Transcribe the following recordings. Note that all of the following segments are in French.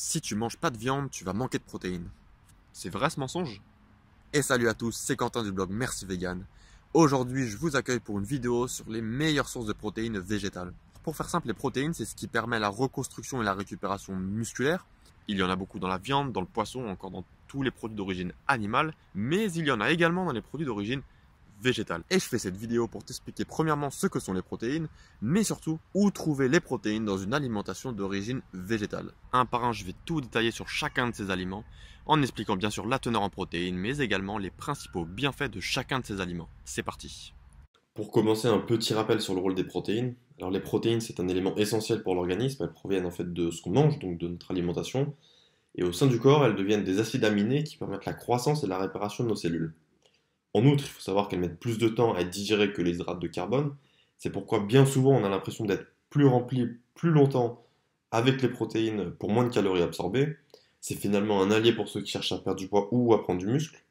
Si tu manges pas de viande, tu vas manquer de protéines. C'est vrai ce mensonge? Et salut à tous, c'est Quentin du blog Merci Vegan. Aujourd'hui, je vous accueille pour une vidéo sur les meilleures sources de protéines végétales. Pour faire simple, les protéines, c'est ce qui permet la reconstruction et la récupération musculaire. Il y en a beaucoup dans la viande, dans le poisson, encore dans tous les produits d'origine animale, mais il y en a également dans les produits d'origine végétale. Et je fais cette vidéo pour t'expliquer premièrement ce que sont les protéines, mais surtout où trouver les protéines dans une alimentation d'origine végétale. Un par un, je vais tout détailler sur chacun de ces aliments, en expliquant bien sûr la teneur en protéines, mais également les principaux bienfaits de chacun de ces aliments. C'est parti. Pour commencer, un petit rappel sur le rôle des protéines. Alors les protéines, c'est un élément essentiel pour l'organisme. Elles proviennent en fait de ce qu'on mange, donc de notre alimentation. Et au sein du corps, elles deviennent des acides aminés qui permettent la croissance et la réparation de nos cellules. En outre, il faut savoir qu'elles mettent plus de temps à être digérées que les hydrates de carbone. C'est pourquoi bien souvent on a l'impression d'être plus rempli plus longtemps avec les protéines pour moins de calories absorbées. C'est finalement un allié pour ceux qui cherchent à perdre du poids ou à prendre du muscle.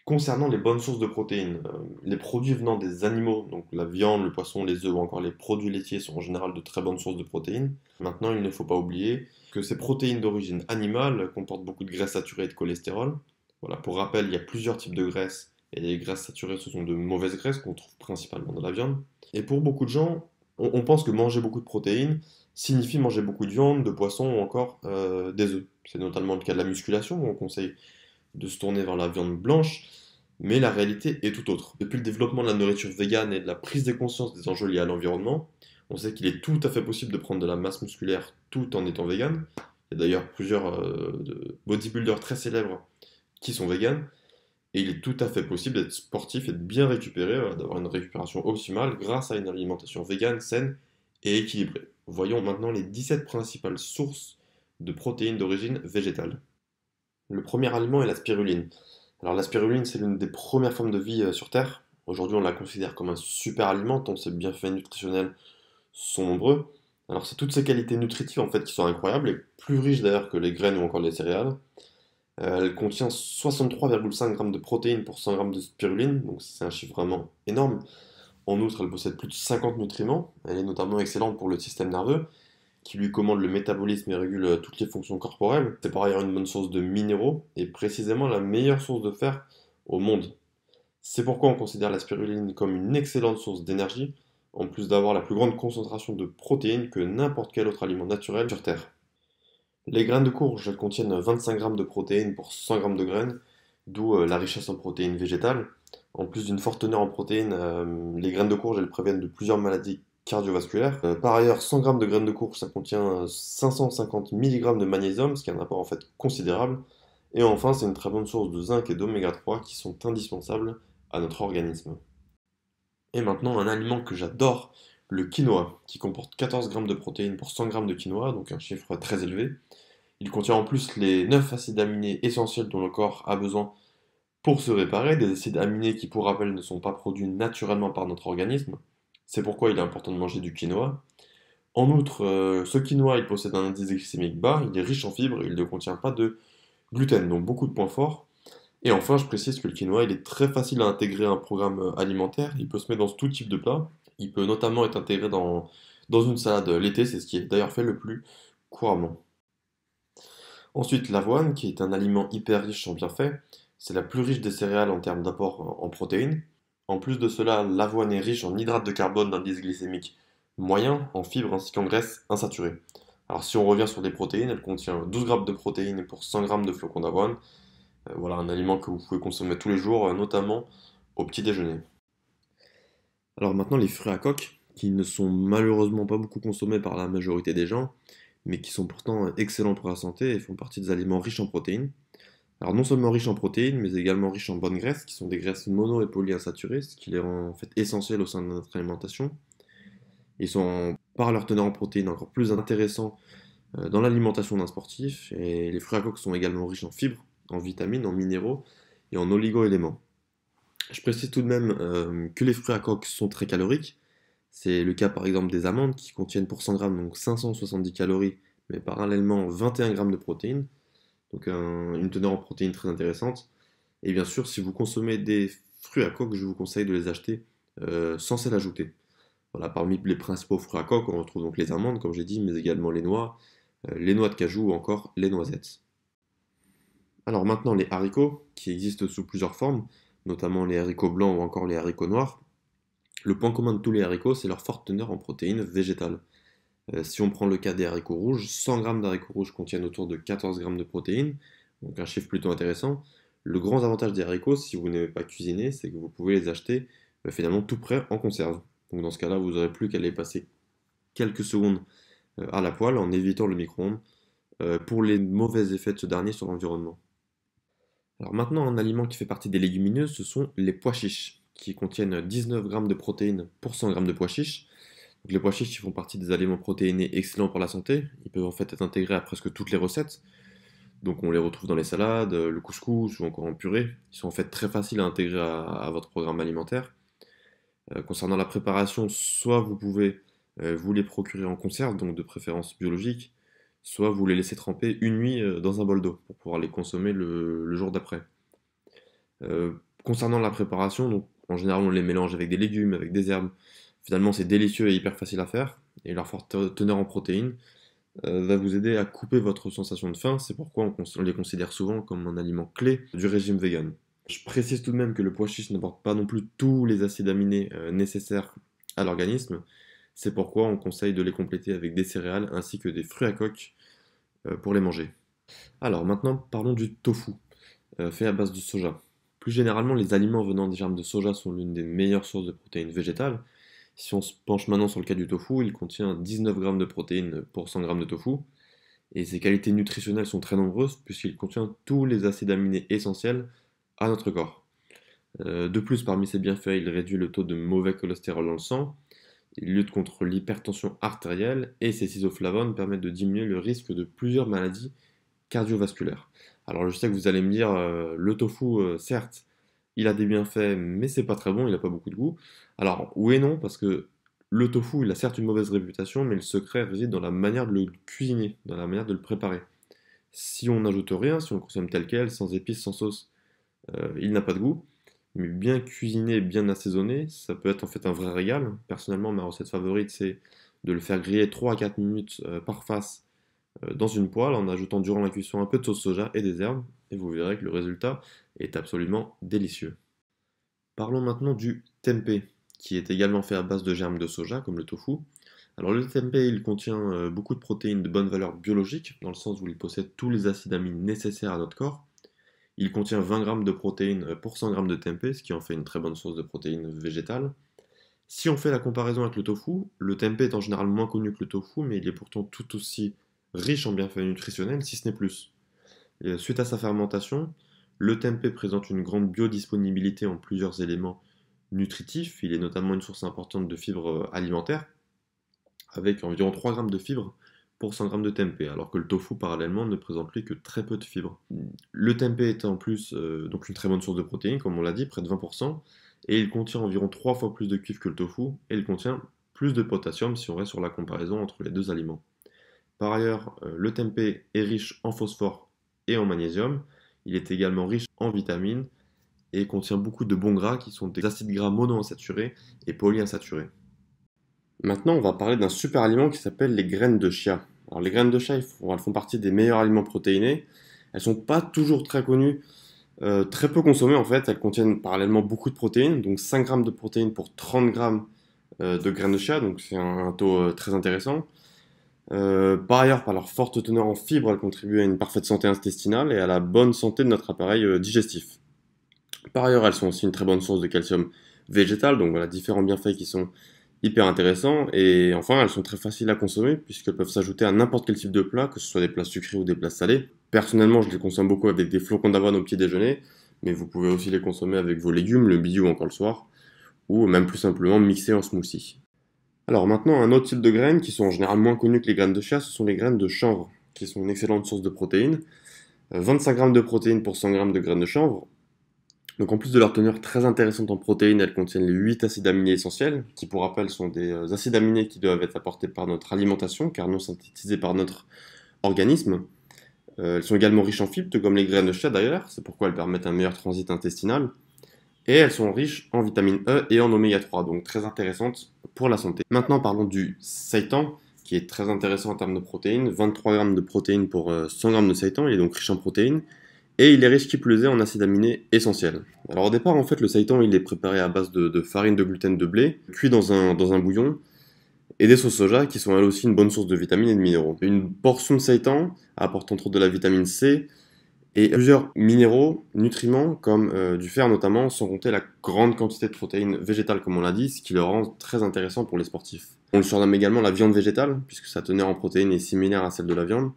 Concernant les bonnes sources de protéines, les produits venant des animaux, donc la viande, le poisson, les œufs ou encore les produits laitiers sont en général de très bonnes sources de protéines. Maintenant, il ne faut pas oublier que ces protéines d'origine animale comportent beaucoup de graisses saturées et de cholestérol. Voilà, pour rappel, il y a plusieurs types de graisses et les graisses saturées, ce sont de mauvaises graisses qu'on trouve principalement dans la viande. Et pour beaucoup de gens, on pense que manger beaucoup de protéines signifie manger beaucoup de viande, de poisson ou encore des œufs. C'est notamment le cas de la musculation, où on conseille de se tourner vers la viande blanche, mais la réalité est tout autre. Depuis le développement de la nourriture végane et de la prise de conscience des enjeux liés à l'environnement, on sait qu'il est tout à fait possible de prendre de la masse musculaire tout en étant végane. Il y a d'ailleurs plusieurs bodybuilders très célèbres qui sont véganes, et il est tout à fait possible d'être sportif et de bien récupérer, d'avoir une récupération optimale grâce à une alimentation végane saine et équilibrée. Voyons maintenant les 17 principales sources de protéines d'origine végétale. Le premier aliment est la spiruline. Alors la spiruline, c'est l'une des premières formes de vie sur Terre. Aujourd'hui, on la considère comme un super aliment, tant ses bienfaits nutritionnels sont nombreux. Alors c'est toutes ces qualités nutritives en fait qui sont incroyables, et plus riches d'ailleurs que les graines ou encore les céréales. Elle contient 63,5 grammes de protéines pour 100 grammes de spiruline, donc c'est un chiffre vraiment énorme. En outre, elle possède plus de 50 nutriments. Elle est notamment excellente pour le système nerveux, qui lui commande le métabolisme et régule toutes les fonctions corporelles. C'est par ailleurs une bonne source de minéraux et précisément la meilleure source de fer au monde. C'est pourquoi on considère la spiruline comme une excellente source d'énergie, en plus d'avoir la plus grande concentration de protéines que n'importe quel autre aliment naturel sur Terre. Les graines de courge elles contiennent 25 grammes de protéines pour 100 grammes de graines, d'où la richesse en protéines végétales. En plus d'une forte teneur en protéines, les graines de courge elles préviennent de plusieurs maladies cardiovasculaires. Par ailleurs, 100 grammes de graines de courge ça contient 550 mg de magnésium, ce qui est un apport en fait considérable. Et enfin, c'est une très bonne source de zinc et d'oméga 3 qui sont indispensables à notre organisme. Et maintenant, un aliment que j'adore, le quinoa, qui comporte 14 grammes de protéines pour 100 grammes de quinoa, donc un chiffre très élevé. Il contient en plus les 9 acides aminés essentiels dont le corps a besoin pour se réparer, des acides aminés qui, pour rappel, ne sont pas produits naturellement par notre organisme. C'est pourquoi il est important de manger du quinoa. En outre, ce quinoa, il possède un indice glycémique bas, il est riche en fibres, il ne contient pas de gluten, donc beaucoup de points forts. Et enfin, je précise que le quinoa, il est très facile à intégrer à un programme alimentaire. Il peut se mettre dans tout type de plat. Il peut notamment être intégré dans une salade l'été, c'est ce qui est d'ailleurs fait le plus couramment. Ensuite, l'avoine, qui est un aliment hyper riche en bienfaits, c'est la plus riche des céréales en termes d'apport en protéines. En plus de cela, l'avoine est riche en hydrates de carbone d'indice glycémique moyen, en fibres ainsi qu'en graisses insaturées. Alors si on revient sur les protéines, elle contient 12 grammes de protéines pour 100 grammes de flocons d'avoine. Voilà un aliment que vous pouvez consommer tous les jours, notamment au petit déjeuner. Alors maintenant, les fruits à coque, qui ne sont malheureusement pas beaucoup consommés par la majorité des gens, mais qui sont pourtant excellents pour la santé et font partie des aliments riches en protéines. Alors non seulement riches en protéines, mais également riches en bonnes graisses, qui sont des graisses mono et polyinsaturées, ce qui les rend en fait essentielles au sein de notre alimentation. Ils sont, par leur teneur en protéines, encore plus intéressants dans l'alimentation d'un sportif, et les fruits à coque sont également riches en fibres, en vitamines, en minéraux et en oligo-éléments. Je précise tout de même que les fruits à coque sont très caloriques. C'est le cas par exemple des amandes qui contiennent pour 100 grammes donc 570 calories, mais parallèlement 21 grammes de protéines, donc une teneur en protéines très intéressante. Et bien sûr, si vous consommez des fruits à coque, je vous conseille de les acheter sans sel ajouté. Voilà, parmi les principaux fruits à coque, on retrouve donc les amandes, comme j'ai dit, mais également les noix, les noix de cajou ou encore les noisettes. Alors maintenant les haricots, qui existent sous plusieurs formes, notamment les haricots blancs ou encore les haricots noirs. Le point commun de tous les haricots, c'est leur forte teneur en protéines végétales. Si on prend le cas des haricots rouges, 100 g d'haricots rouges contiennent autour de 14 g de protéines, donc un chiffre plutôt intéressant. Le grand avantage des haricots, si vous n'avez pas cuisiné, c'est que vous pouvez les acheter finalement tout prêt en conserve. Donc dans ce cas-là, vous n'aurez plus qu'à les passer quelques secondes à la poêle en évitant le micro-ondes pour les mauvais effets de ce dernier sur l'environnement. Alors maintenant, un aliment qui fait partie des légumineuses, ce sont les pois chiches, qui contiennent 19 g de protéines pour 100 g de pois chiches. Donc les pois chiches font partie des aliments protéinés excellents pour la santé. Ils peuvent en fait être intégrés à presque toutes les recettes. Donc on les retrouve dans les salades, le couscous ou encore en purée. Ils sont en fait très faciles à intégrer à votre programme alimentaire. Concernant la préparation, soit vous pouvez vous les procurer en conserve, donc de préférence biologique, soit vous les laissez tremper une nuit dans un bol d'eau pour pouvoir les consommer le jour d'après. Concernant la préparation, donc, en général on les mélange avec des légumes, avec des herbes. Finalement c'est délicieux et hyper facile à faire, et leur forte teneur en protéines va vous aider à couper votre sensation de faim, c'est pourquoi on les considère souvent comme un aliment clé du régime vegan. Je précise tout de même que le pois chiche n'apporte pas non plus tous les acides aminés nécessaires à l'organisme, c'est pourquoi on conseille de les compléter avec des céréales ainsi que des fruits à coque pour les manger. Alors maintenant parlons du tofu, fait à base de soja. Plus généralement, les aliments venant des germes de soja sont l'une des meilleures sources de protéines végétales. Si on se penche maintenant sur le cas du tofu, il contient 19 g de protéines pour 100 g de tofu, et ses qualités nutritionnelles sont très nombreuses puisqu'il contient tous les acides aminés essentiels à notre corps. De plus, parmi ses bienfaits, il réduit le taux de mauvais cholestérol dans le sang, il lutte contre l'hypertension artérielle, et ses isoflavones permettent de diminuer le risque de plusieurs maladies cardiovasculaires. Alors je sais que vous allez me dire, le tofu, certes, il a des bienfaits, mais c'est pas très bon, il a pas beaucoup de goût. Alors oui et non, parce que le tofu, il a certes une mauvaise réputation, mais le secret réside dans la manière de le cuisiner, dans la manière de le préparer. Si on n'ajoute rien, si on le consomme tel quel, sans épices, sans sauce, il n'a pas de goût. Mais bien cuisiné, bien assaisonné, ça peut être en fait un vrai régal. Personnellement, ma recette favorite, c'est de le faire griller 3 à 4 minutes par face dans une poêle en ajoutant durant la cuisson un peu de sauce soja et des herbes, et vous verrez que le résultat est absolument délicieux. Parlons maintenant du tempeh, qui est également fait à base de germes de soja, comme le tofu. Alors le tempeh, il contient beaucoup de protéines de bonne valeur biologique, dans le sens où il possède tous les acides aminés nécessaires à notre corps. Il contient 20 g de protéines pour 100 g de tempeh, ce qui en fait une très bonne source de protéines végétales. Si on fait la comparaison avec le tempeh est en général moins connu que le tofu, mais il est pourtant tout aussi riche en bienfaits nutritionnels, si ce n'est plus. Et suite à sa fermentation, le tempeh présente une grande biodisponibilité en plusieurs éléments nutritifs. Il est notamment une source importante de fibres alimentaires, avec environ 3 g de fibres pour 100 g de tempeh, alors que le tofu parallèlement ne présente lui que très peu de fibres. Le tempeh est en plus donc une très bonne source de protéines, comme on l'a dit, près de 20%, et il contient environ 3 fois plus de cuivre que le tofu, et il contient plus de potassium si on reste sur la comparaison entre les deux aliments. Par ailleurs, le tempeh est riche en phosphore et en magnésium, il est également riche en vitamines, et contient beaucoup de bons gras qui sont des acides gras monoinsaturés et polyinsaturés. Maintenant, on va parler d'un super aliment qui s'appelle les graines de chia. Alors, les graines de chia, elles font partie des meilleurs aliments protéinés. Elles sont pas toujours très connues, très peu consommées en fait. Elles contiennent parallèlement beaucoup de protéines, donc 5 g de protéines pour 30 g de graines de chia, donc c'est un taux très intéressant. Par ailleurs, par leur forte teneur en fibres, elles contribuent à une parfaite santé intestinale et à la bonne santé de notre appareil digestif. Par ailleurs, elles sont aussi une très bonne source de calcium végétal, donc voilà, différents bienfaits qui sont hyper intéressants. Et enfin, elles sont très faciles à consommer, puisqu'elles peuvent s'ajouter à n'importe quel type de plat, que ce soit des plats sucrés ou des plats salés. Personnellement, je les consomme beaucoup avec des flocons d'avoine au petit déjeuner, mais vous pouvez aussi les consommer avec vos légumes, le midi ou encore le soir, ou même plus simplement mixer en smoothie. Alors maintenant, un autre type de graines qui sont en général moins connues que les graines de chia, ce sont les graines de chanvre, qui sont une excellente source de protéines. 25 g de protéines pour 100 g de graines de chanvre. Donc en plus de leur teneur très intéressante en protéines, elles contiennent les 8 acides aminés essentiels, qui pour rappel sont des acides aminés qui doivent être apportés par notre alimentation, car non synthétisés par notre organisme. Elles sont également riches en fibres, tout comme les graines de chia d'ailleurs, c'est pourquoi elles permettent un meilleur transit intestinal. Et elles sont riches en vitamine E et en oméga 3, donc très intéressantes pour la santé. Maintenant parlons du seitan, qui est très intéressant en termes de protéines. 23 grammes de protéines pour 100 grammes de seitan, il est donc riche en protéines. Et il est riche qui plus est en acides aminés essentiels. Alors au départ, en fait, le seitan, il est préparé à base de farine de gluten de blé, cuit dans un bouillon, et des sauces soja qui sont elles aussi une bonne source de vitamines et de minéraux. Une portion de seitan apporte entre autres de la vitamine C et plusieurs minéraux, nutriments comme du fer notamment, sans compter la grande quantité de protéines végétales comme on l'a dit, ce qui le rend très intéressant pour les sportifs. On le surnomme également la viande végétale, puisque sa teneur en protéines est similaire à celle de la viande.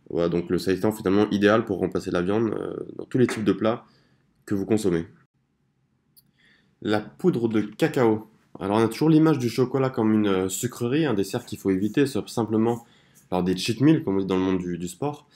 Voilà, donc le seitan finalement idéal pour remplacer la viande dans tous les types de plats que vous consommez. La poudre de cacao. Alors on a toujours l'image du chocolat comme une sucrerie, un dessert qu'il faut éviter, sauf simplement par des cheat meals, comme on dit dans le monde du sport.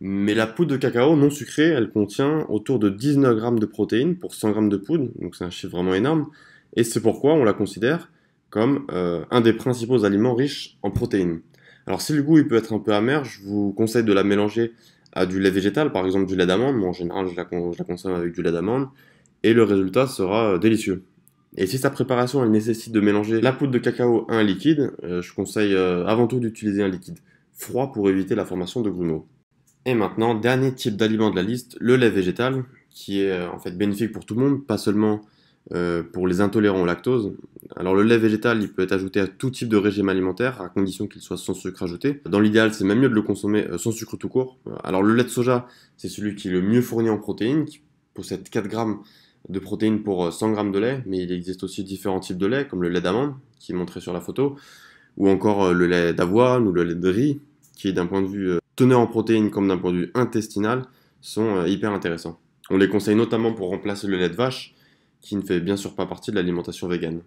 Mais la poudre de cacao non sucrée, elle contient autour de 19 grammes de protéines pour 100 grammes de poudre, donc c'est un chiffre vraiment énorme. Et c'est pourquoi on la considère comme un des principaux aliments riches en protéines. Alors si le goût il peut être un peu amer, je vous conseille de la mélanger à du lait végétal, par exemple du lait d'amande. Moi en général je la consomme avec du lait d'amande, et le résultat sera délicieux. Et si sa préparation elle nécessite de mélanger la poudre de cacao à un liquide, je conseille avant tout d'utiliser un liquide froid pour éviter la formation de grumeaux. Et maintenant, dernier type d'aliment de la liste, le lait végétal, qui est en fait bénéfique pour tout le monde, pas seulement pour les intolérants au lactose. Alors le lait végétal, il peut être ajouté à tout type de régime alimentaire, à condition qu'il soit sans sucre ajouté. Dans l'idéal, c'est même mieux de le consommer sans sucre tout court. Alors le lait de soja, c'est celui qui est le mieux fourni en protéines, qui possède 4 grammes de protéines pour 100 grammes de lait, mais il existe aussi différents types de lait, comme le lait d'amande, qui est montré sur la photo, ou encore le lait d'avoine ou le lait de riz, qui d'un point de vue teneur en protéines comme d'un point de vue intestinal, sont hyper intéressants. On les conseille notamment pour remplacer le lait de vache, qui ne fait bien sûr pas partie de l'alimentation végane.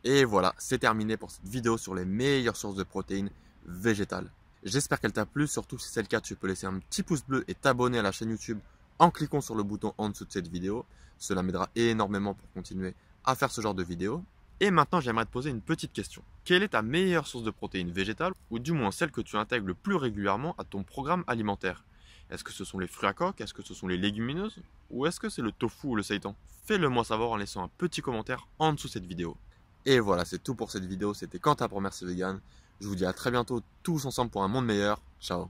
Et voilà, c'est terminé pour cette vidéo sur les meilleures sources de protéines végétales. J'espère qu'elle t'a plu, surtout si c'est le cas, tu peux laisser un petit pouce bleu et t'abonner à la chaîne YouTube en cliquant sur le bouton en dessous de cette vidéo. Cela m'aidera énormément pour continuer à faire ce genre de vidéos. Et maintenant, j'aimerais te poser une petite question. Quelle est ta meilleure source de protéines végétales, ou du moins celle que tu intègres le plus régulièrement à ton programme alimentaire? Est-ce que ce sont les fruits à coque? Est-ce que ce sont les légumineuses? Ou est-ce que c'est le tofu ou le seitan? Fais-le moi savoir en laissant un petit commentaire en dessous de cette vidéo. Et voilà, c'est tout pour cette vidéo. C'était Quentin pour Merci Vegan. Je vous dis à très bientôt tous ensemble pour un monde meilleur. Ciao.